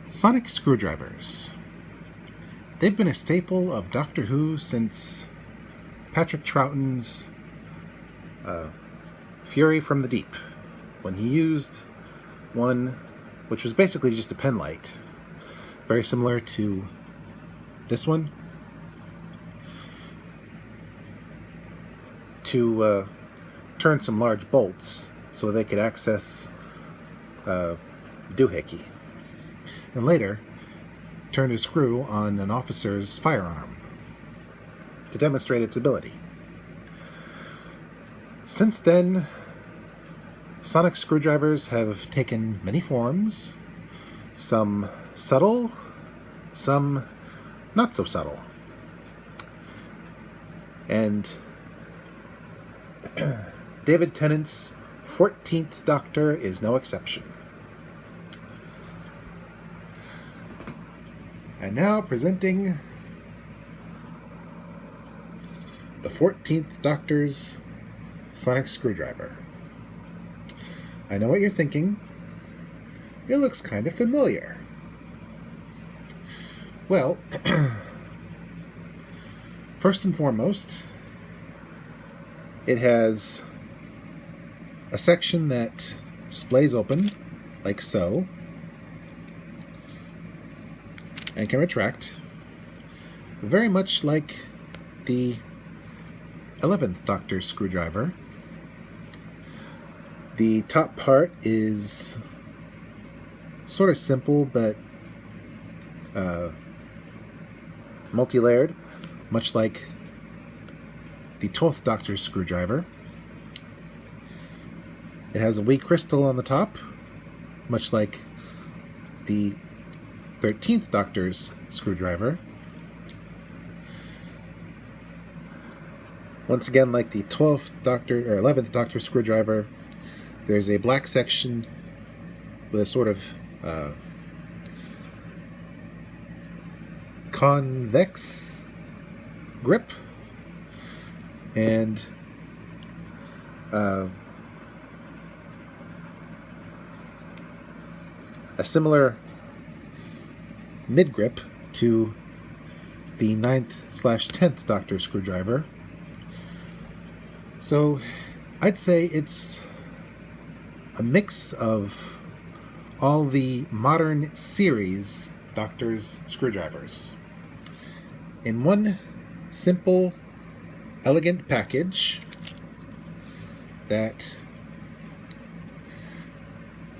Sonic screwdrivers. They've been a staple of Doctor Who since Patrick Troughton's Fury from the Deep, when he used one which was basically just a pen light, very similar to this one, to turn some large bolts so they could access doohickey, and later turned a screw on an officer's firearm to demonstrate its ability. Since then, sonic screwdrivers have taken many forms, some subtle, some not so subtle. And David Tennant's 14th Doctor is no exception. And now presenting the 14th Doctor's sonic screwdriver. I know what you're thinking. It looks kind of familiar. Well, first and foremost, it has a section that splays open, like so, and can retract, very much like the 11th Doctor's screwdriver. The top part is sort of simple, but multi-layered, much like the 12th Doctor's screwdriver. It has a wee crystal on the top, much like the 13th Doctor's screwdriver. Once again, like the 12th Doctor or 11th Doctor screwdriver, there's a black section with a sort of convex grip and a similar mid grip to the 9th/10th Doctor screwdriver. So I'd say it's a mix of all the modern series Doctor's screwdrivers in one simple, elegant package that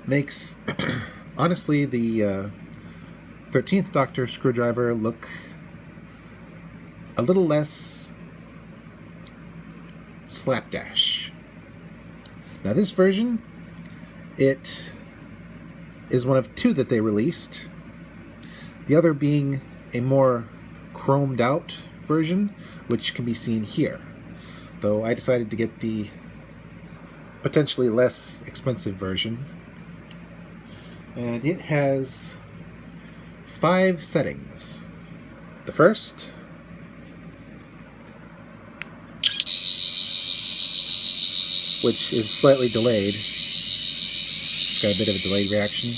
makes, honestly, the 13th Doctor screwdriver look a little less slapdash. Now this version, it is one of two that they released, the other being a more chromed out version, which can be seen here, though I decided to get the potentially less expensive version. And it has 5 settings. The first, which is slightly delayed. It's got a bit of a delayed reaction.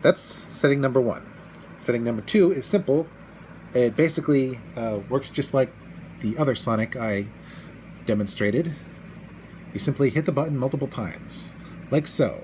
That's setting number 1. Setting number 2 is simple. It basically works just like the other Sonic I demonstrated. You simply hit the button multiple times, like so.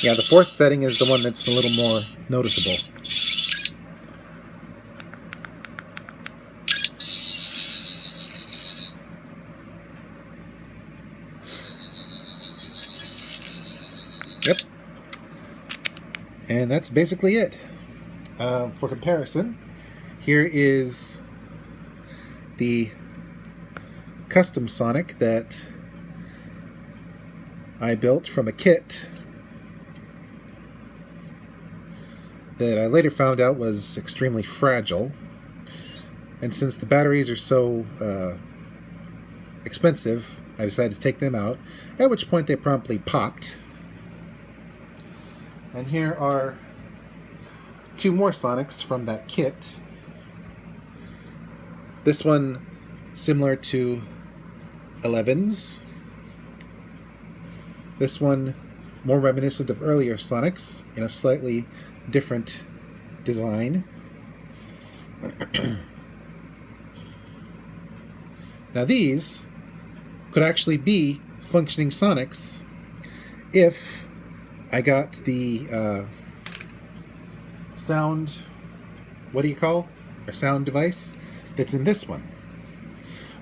Yeah, the 4th setting is the one that's a little more noticeable. Yep. And that's basically it. For comparison, here is the custom Sonic that I built from a kit that I later found out was extremely fragile. And since the batteries are so expensive, I decided to take them out, at which point they promptly popped. And here are 2 more Sonics from that kit. This one similar to 11's. This one more reminiscent of earlier Sonics in a slightly different design. Now these could actually be functioning Sonics if I got the sound, what do you call, or sound device that's in this one.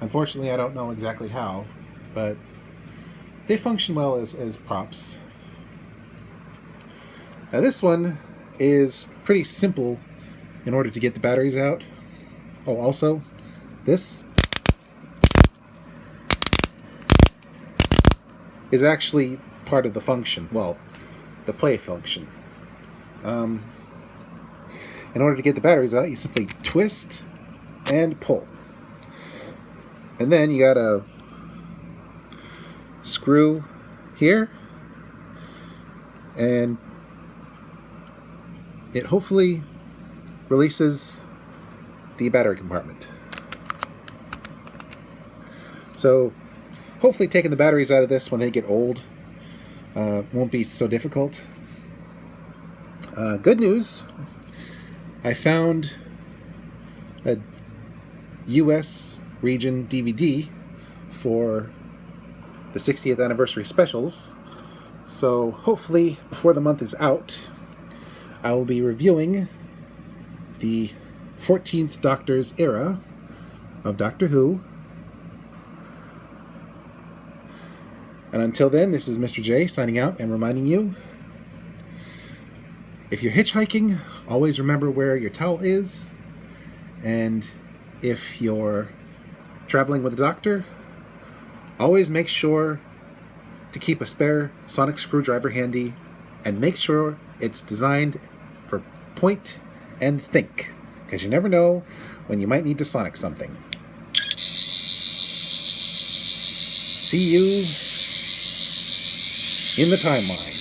Unfortunately, I don't know exactly how, but they function well as props. Now this one is pretty simple in order to get the batteries out. Oh, also, this is actually part of the function, well, the play function. In order to get the batteries out, you simply twist and pull. And then you got a screw here, and it hopefully releases the battery compartment. So hopefully taking the batteries out of this when they get old won't be so difficult. Good news, I found a US region DVD for the 60th anniversary specials, so hopefully before the month is out I will be reviewing the 14th Doctor's era of Doctor Who. And until then, this is Mr. J signing out and reminding you, if you're hitchhiking, always remember where your towel is, and if you're traveling with a doctor, always make sure to keep a spare sonic screwdriver handy, and make sure it's designed for point and think, because you never know when you might need to sonic something. See you in the timeline.